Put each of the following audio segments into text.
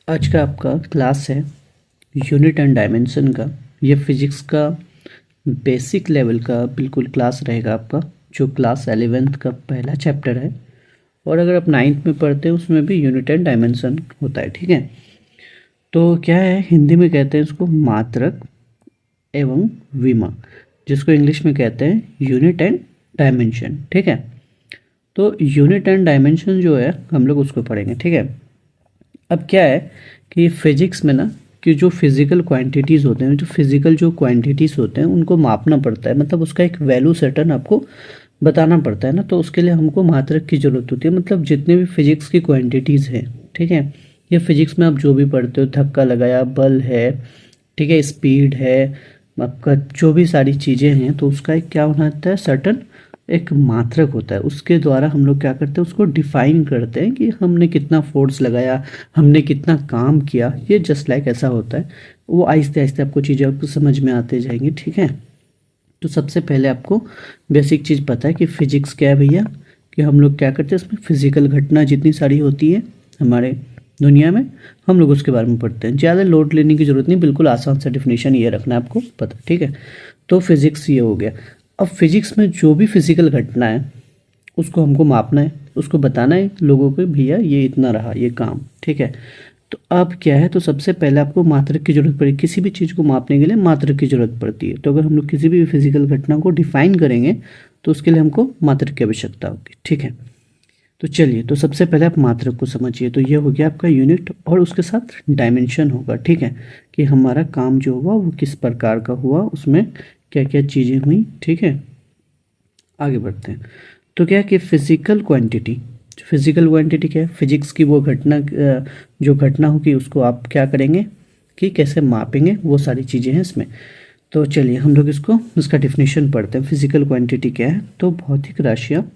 आज का आपका क्लास है यूनिट एंड डायमेंशन का। ये फिजिक्स का बेसिक लेवल का बिल्कुल क्लास रहेगा आपका, जो क्लास 11th का पहला चैप्टर है। और अगर आप 9th में पढ़ते हैं उसमें भी यूनिट एंड डायमेंशन होता है, ठीक है। तो क्या है, हिंदी में कहते हैं इसको मात्रक एवं विमा, जिसको इंग्लिश में कहते हैं यूनिट एंड डायमेंशन, ठीक है। तो यूनिट एंड डायमेंशन जो है हम लोग उसको पढ़ेंगे, ठीक है। अब क्या है कि फिजिक्स में ना कि जो फिजिकल क्वांटिटीज़ होते हैं, जो फिजिकल जो क्वांटिटीज़ होते हैं उनको मापना पड़ता है, मतलब उसका एक वैल्यू सेटन आपको बताना पड़ता है ना। तो उसके लिए हमको मात्रक की ज़रूरत होती है, मतलब जितने भी फिजिक्स की क्वांटिटीज़ हैं, ठीक है। ये फिजिक्स में आप जो भी पढ़ते हो, धक्का लगाया, बल है, ठीक है, स्पीड है, आपका जो भी सारी चीज़ें हैं, तो उसका एक क्या होता है, सर्टन एक मात्रक होता है। उसके द्वारा हम लोग क्या करते हैं, उसको डिफाइन करते हैं कि हमने कितना फोर्स लगाया, हमने कितना काम किया। ये जस्ट लाइक ऐसा होता है। वो आहिस्ते आहिस्ते आपको चीज़ें आपको समझ में आते जाएंगी, ठीक है। तो सबसे पहले आपको बेसिक चीज़ पता है कि फिजिक्स क्या है भैया, कि हम लोग क्या करते हैं, इसमें फिजिकल घटना जितनी सारी होती है हमारे दुनिया में, हम लोग उसके बारे में पढ़ते हैं। ज़्यादा लोड लेने की ज़रूरत नहीं, बिल्कुल आसान सा डिफिनेशन ये रखना है आपको पता, ठीक है। तो फिजिक्स ये हो गया। अब फिजिक्स में जो भी फिजिकल घटना है उसको हमको मापना है, उसको बताना है लोगों को, भैया ये इतना रहा ये काम, ठीक है। तो अब क्या है, तो सबसे पहले आपको मात्रक की जरूरत पड़ेगी। किसी भी चीज़ को मापने के लिए मात्रक की जरूरत पड़ती है। तो अगर हम लोग किसी भी फिजिकल घटना को डिफाइन करेंगे तो उसके लिए हमको मात्रक की आवश्यकता होगी, ठीक है। तो चलिए, तो सबसे पहले आप मात्रक को समझिए। तो ये हो गया आपका यूनिट, और उसके साथ डायमेंशन होगा, ठीक है, कि हमारा काम जो हुआ वो किस प्रकार का हुआ, उसमें क्या क्या चीज़ें हुई, ठीक है। आगे बढ़ते हैं। तो क्या है कि फिजिकल क्वांटिटी क्या है, फिजिक्स की वो घटना, जो घटना होगी उसको आप क्या करेंगे कि कैसे मापेंगे, वो सारी चीज़ें हैं इसमें। तो चलिए हम लोग इसका डिफिनेशन पढ़ते हैं। फिजिकल क्वांटिटी क्या है, तो भौतिक राशियाँ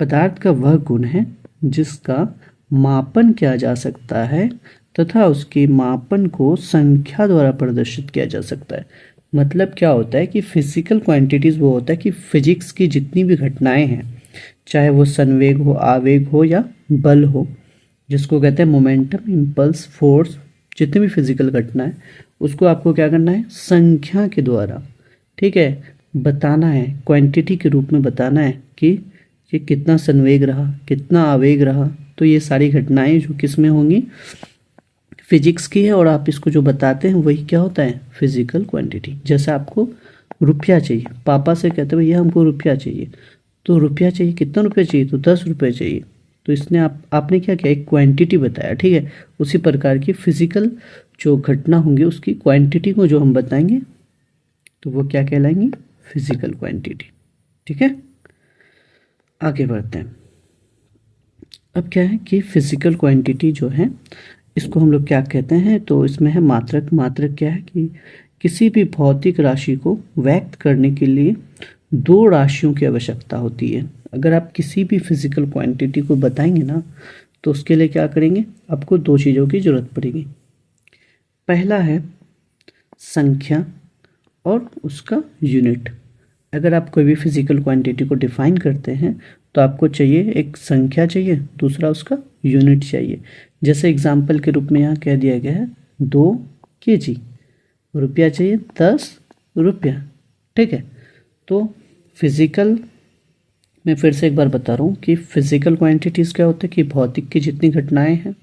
पदार्थ का वह गुण है जिसका मापन किया जा सकता है तथा उसके मापन को संख्या द्वारा प्रदर्शित किया जा सकता है। मतलब क्या होता है कि फिजिकल क्वांटिटीज़ वो होता है कि फिजिक्स की जितनी भी घटनाएं हैं, चाहे वो संवेग हो, आवेग हो या बल हो, जिसको कहते हैं मोमेंटम, इम्पल्स, फोर्स, जितनी भी फिजिकल घटना है उसको आपको क्या करना है, संख्या के द्वारा, ठीक है, बताना है, क्वांटिटी के रूप में बताना है कि कितना संवेग रहा, कितना आवेग रहा। तो ये सारी घटनाएं जो किस में होंगी, फिजिक्स की है, और आप इसको जो बताते हैं वही क्या होता है, फिजिकल क्वांटिटी। जैसे आपको रुपया चाहिए, पापा से कहते हैं भैया हमको रुपया चाहिए, तो रुपया चाहिए, कितना रुपया चाहिए, तो 10 रुपये चाहिए। तो इसने आपने क्या किया, एक क्वांटिटी बताया, ठीक है। उसी प्रकार की फिजिकल जो घटना होंगी उसकी क्वांटिटी को जो हम बताएंगे तो वो क्या कहलाएंगी, फिजिकल क्वांटिटी, ठीक है। आगे बढ़ते हैं। अब क्या है कि फिजिकल क्वांटिटी जो है इसको हम लोग क्या कहते हैं, तो इसमें है मात्रक। मात्रक क्या है कि किसी भी भौतिक राशि को व्यक्त करने के लिए दो राशियों की आवश्यकता होती है। अगर आप किसी भी फिजिकल क्वांटिटी को बताएंगे ना, तो उसके लिए क्या करेंगे, आपको दो चीज़ों की जरूरत पड़ेगी। पहला है संख्या और उसका यूनिट। अगर आप कोई भी फिजिकल क्वांटिटी को डिफाइन करते हैं तो आपको चाहिए, एक संख्या चाहिए, दूसरा उसका यूनिट चाहिए। जैसे एग्जाम्पल के रूप में यहाँ कह दिया गया है 2 kg, रुपया चाहिए 10 रुपया, ठीक है। तो फिजिकल, मैं फिर से एक बार बता रहा हूँ कि फिजिकल क्वांटिटीज़ क्या होता है कि भौतिक की जितनी घटनाएं हैं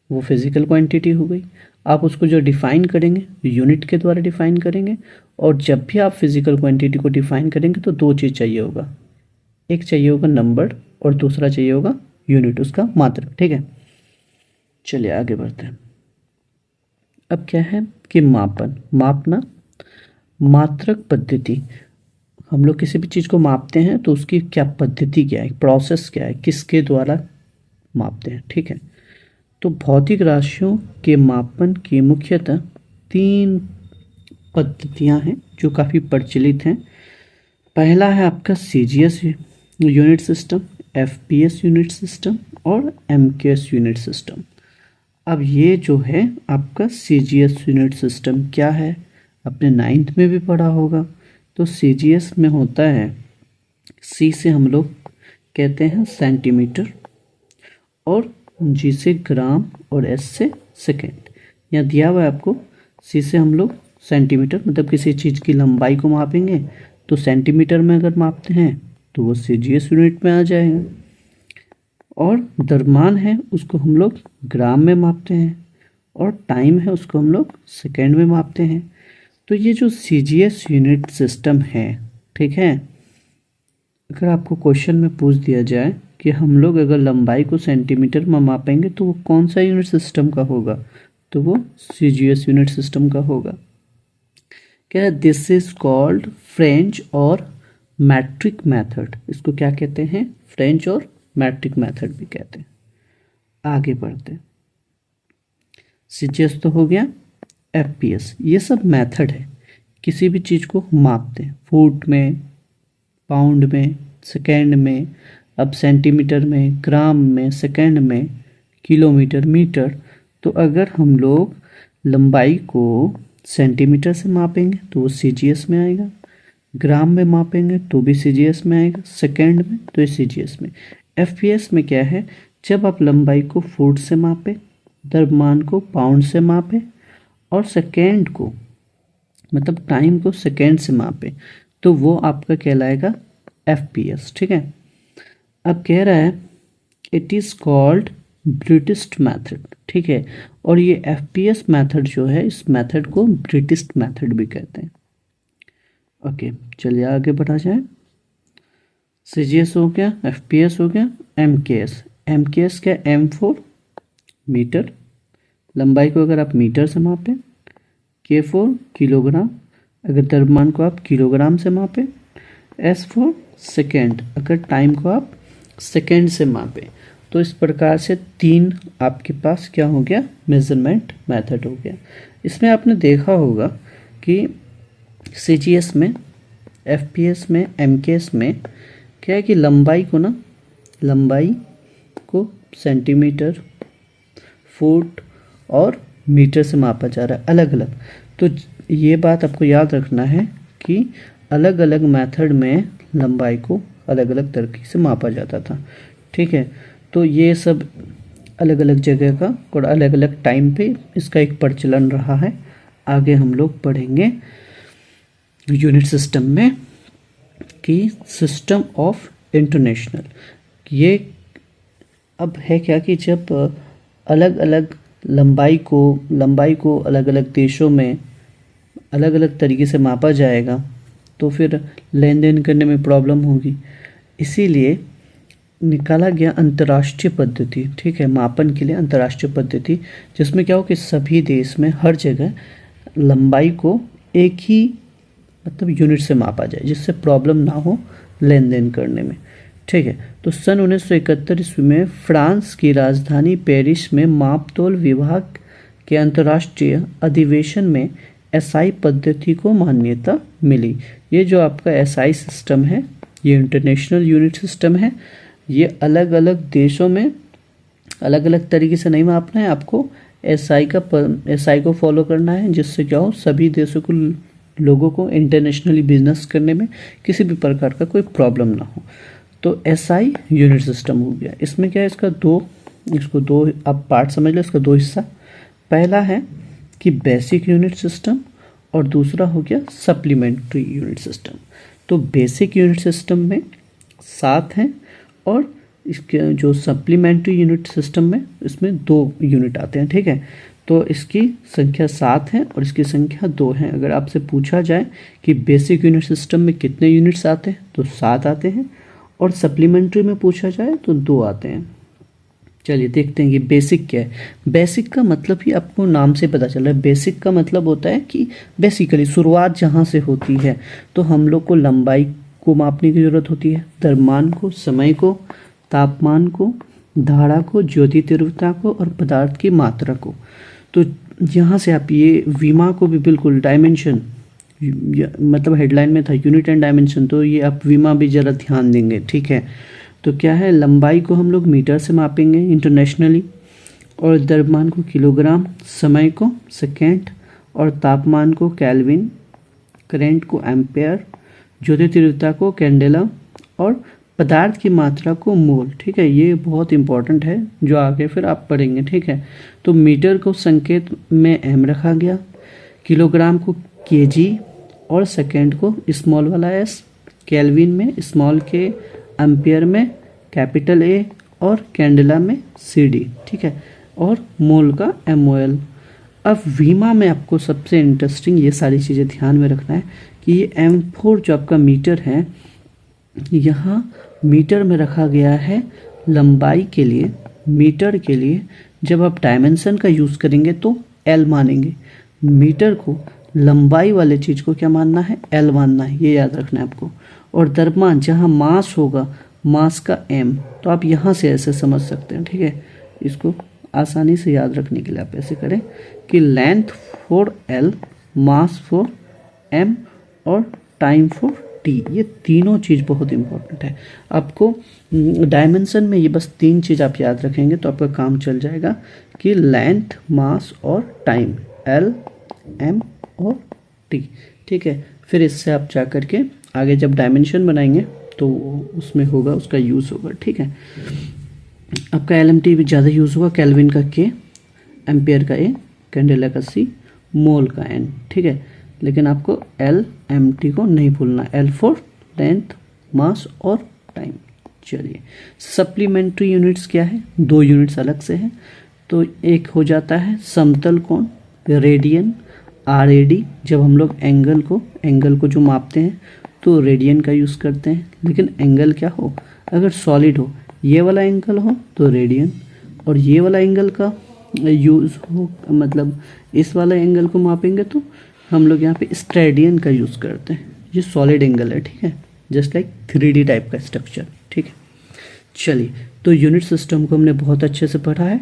वो फिजिकल क्वांटिटी हो गई। आप उसको जो डिफाइन करेंगे यूनिट के द्वारा डिफाइन करेंगे, और जब भी आप फिजिकल क्वांटिटी को डिफाइन करेंगे तो दो चीज़ चाहिए होगा, एक चाहिए होगा नंबर और दूसरा चाहिए होगा यूनिट, उसका मात्रक, ठीक है। चलिए आगे बढ़ते हैं। अब क्या है कि मापना, मात्रक पद्धति। हम लोग किसी भी चीज़ को मापते हैं तो उसकी क्या पद्धति क्या है, प्रोसेस क्या है, किसके द्वारा मापते हैं, ठीक है। तो भौतिक राशियों के मापन की मुख्यतः 3 पद्धतियां हैं जो काफ़ी प्रचलित हैं। पहला है आपका CGS unit system, FPS unit system और एमकेएस यूनिट सिस्टम। अब ये जो है आपका सीजीएस यूनिट सिस्टम क्या है, आपने 9th में भी पढ़ा होगा। तो सीजीएस में होता है, सी से हम लोग कहते हैं सेंटीमीटर, और जी से ग्राम, और एस से सेकेंड। यहाँ दिया हुआ है आपको, सी से हम लोग सेंटीमीटर, मतलब किसी चीज़ की लंबाई को मापेंगे तो सेंटीमीटर में अगर मापते हैं तो वो सीजीएस यूनिट में आ जाएगा, और द्रव्यमान है उसको हम लोग ग्राम में मापते हैं, और टाइम है उसको हम लोग सेकेंड में मापते हैं। तो ये जो सीजीएस यूनिट सिस्टम है, ठीक है, अगर आपको क्वेश्चन में पूछ दिया जाए कि हम लोग अगर लंबाई को सेंटीमीटर में मापेंगे तो वो कौन सा यूनिट सिस्टम का होगा, तो वो सीजीएस यूनिट सिस्टम का होगा। क्या है, दिस इज कॉल्ड फ्रेंच और मैट्रिक मेथड। इसको क्या कहते हैं, फ्रेंच और मैट्रिक मेथड भी कहते हैं। आगे बढ़ते हैं, सीजीएस तो हो गया, एफपीएस, ये सब मेथड है, किसी भी चीज़ को मापते हैं, फुट में, पाउंड में, सेकेंड में, अब सेंटीमीटर में, ग्राम में, सेकेंड में, किलोमीटर, मीटर। तो अगर हम लोग लंबाई को सेंटीमीटर से मापेंगे तो वो सीजीएस में आएगा, ग्राम में मापेंगे तो भी सीजीएस में आएगा, सेकेंड में तो ये सीजीएस में। एफपीएस में क्या है, जब आप लंबाई को फुट से मापें, द्रव्यमान को पाउंड से मापें, और सेकेंड को मतलब टाइम को सेकेंड से मापें, तो वो आपका कहलाएगा एफपीएस। ठीक है, अब कह रहा है it is called British method. ठीक है, और ये एफपीएस मेथड जो है, इस मेथड को ब्रिटिश मेथड भी कहते हैं। ओके, चलिए आगे बढ़ा जाए। सीजीएस हो गया, एफपीएस हो गया, एमकेएस। एमकेएस क्या, एम फॉर मीटर, लंबाई को अगर आप मीटर से मापें, के फॉर किलोग्राम, अगर द्रव्यमान को आप किलोग्राम से मापें, एस फॉर सेकेंड, अगर टाइम को आप सेकेंड से मापें। तो इस प्रकार से तीन आपके पास क्या हो गया, मेजरमेंट मेथड हो गया। इसमें आपने देखा होगा कि सीजीएस में, एफपीएस में, एमकेएस में क्या है कि लंबाई को सेंटीमीटर, फुट और मीटर से मापा जा रहा है अलग अलग। तो ये बात आपको याद रखना है कि अलग अलग मेथड में लंबाई को अलग अलग तरीके से मापा जाता था। ठीक है, तो ये सब अलग अलग जगह का और अलग अलग टाइम पे इसका एक प्रचलन रहा है। आगे हम लोग पढ़ेंगे यूनिट सिस्टम में कि सिस्टम ऑफ इंटरनेशनल। ये अब है क्या कि जब अलग अलग लंबाई को अलग अलग देशों में अलग अलग तरीके से मापा जाएगा तो फिर लेन देन करने में प्रॉब्लम होगी, इसीलिए निकाला गया अंतर्राष्ट्रीय पद्धति। ठीक है, मापन के लिए अंतर्राष्ट्रीय पद्धति, जिसमें क्या हो कि सभी देश में हर जगह लंबाई को एक ही मतलब यूनिट से मापा जाए, जिससे प्रॉब्लम ना हो लेन देन करने में। ठीक है, तो सन 1971 ईस्वी में फ्रांस की राजधानी पेरिस में मापतोल विभाग के अंतर्राष्ट्रीय अधिवेशन में एसआई पद्धति को मान्यता मिली। ये जो आपका एसआई सिस्टम है, ये इंटरनेशनल यूनिट सिस्टम है। ये अलग अलग देशों में अलग अलग तरीके से नहीं मापना है, आपको एसआई को फॉलो करना है, जिससे क्या हो, सभी देशों को, लोगों को इंटरनेशनली बिजनेस करने में किसी भी प्रकार का कोई प्रॉब्लम ना हो। तो एसआई यूनिट सिस्टम हो गया। इसमें क्या है, इसको दो आप पार्ट समझ लो, इसका दो हिस्सा। पहला है कि बेसिक यूनिट सिस्टम और दूसरा हो गया सप्लीमेंट्री यूनिट सिस्टम। तो बेसिक यूनिट सिस्टम में 7 हैं और इसके जो सप्लीमेंट्री यूनिट सिस्टम में इसमें 2 यूनिट आते हैं। ठीक है, तो इसकी संख्या 7 है और इसकी संख्या 2 है। अगर आपसे पूछा जाए कि बेसिक यूनिट सिस्टम में कितने यूनिट्स आते हैं तो 7 आते हैं, और सप्लीमेंट्री में पूछा जाए तो 2 आते हैं। चलिए देखते हैं कि बेसिक क्या है। बेसिक का मतलब ही आपको नाम से पता चल रहा है। बेसिक का मतलब होता है कि बेसिकली शुरुआत जहाँ से होती है, तो हम लोग को लंबाई को मापने की ज़रूरत होती है, द्रव्यमान को, समय को, तापमान को, धारा को, ज्योति तीव्रता को और पदार्थ की मात्रा को। तो यहाँ से आप ये विमा को भी बिल्कुल डायमेंशन, मतलब हेडलाइन में था यूनिट एंड डायमेंशन, तो ये आप विमा भी ज़रा ध्यान देंगे। ठीक है, तो क्या है, लंबाई को हम लोग मीटर से मापेंगे इंटरनेशनली, और द्रव्यमान को किलोग्राम, समय को सेकेंड, और तापमान को केल्विन, करंट को एम्पेयर, ज्योति तीव्रता को कैंडेला, और पदार्थ की मात्रा को मोल, ठीक है, ये बहुत इंपॉर्टेंट है जो आगे फिर आप पढ़ेंगे, ठीक है। तो मीटर को संकेत में एम रखा गया, किलोग्राम को केजी और सेकेंड को स्मॉल वाला एस, केल्विन में स्मॉल के, एम्पियर में कैपिटल ए और कैंडेला में CD, ठीक है, और मोल का MOL। अब वीमा में आपको सबसे इंटरेस्टिंग ये सारी चीज़ें ध्यान में रखना है कि ये M4 जो आपका मीटर है, यहाँ मीटर में रखा गया है लंबाई के लिए, मीटर के लिए जब आप डायमेंशन का यूज़ करेंगे तो L मानेंगे, मीटर को लंबाई वाले चीज़ को क्या मानना है, L मानना है, ये याद रखना है आपको। और द्रव्यमान जहाँ मास होगा, मास का M, तो आप यहाँ से ऐसे समझ सकते हैं, ठीक है। इसको आसानी से याद रखने के लिए आप ऐसे करें कि length for L, mass for M और टाइम फॉर T, ये तीनों चीज़ बहुत इंपॉर्टेंट है। आपको डायमेंशन में ये बस 3 चीज़ आप याद रखेंगे तो आपका काम चल जाएगा कि लेंथ, मास और टाइम, L, M और T, ठीक है। फिर इससे आप जा कर के आगे जब डायमेंशन बनाएंगे तो उसमें होगा, उसका यूज़ होगा, ठीक है। आपका LMT भी ज़्यादा यूज़ होगा, केल्विन का K, एम्पियर का A, कैंडेला का C, मोल का N, ठीक है। लेकिन आपको LMT को नहीं भूलना, L फॉर लेंथ, मास और टाइम। चलिए, सप्लीमेंट्री यूनिट्स क्या है, 2 यूनिट्स अलग से हैं। तो एक हो जाता है समतल कोण, रेडियन, RAD। जब हम लोग एंगल को जो मापते हैं तो रेडियन का यूज़ करते हैं, लेकिन एंगल क्या हो, अगर सॉलिड हो, ये वाला एंगल हो तो रेडियन, और ये वाला एंगल का यूज़ हो, मतलब इस वाला एंगल को मापेंगे तो हम लोग यहाँ पे स्ट्रेडियन का यूज़ करते हैं। ये सॉलिड एंगल है, ठीक है, जस्ट लाइक 3D टाइप का स्ट्रक्चर, ठीक है। चलिए, तो यूनिट सिस्टम को हमने बहुत अच्छे से पढ़ा है।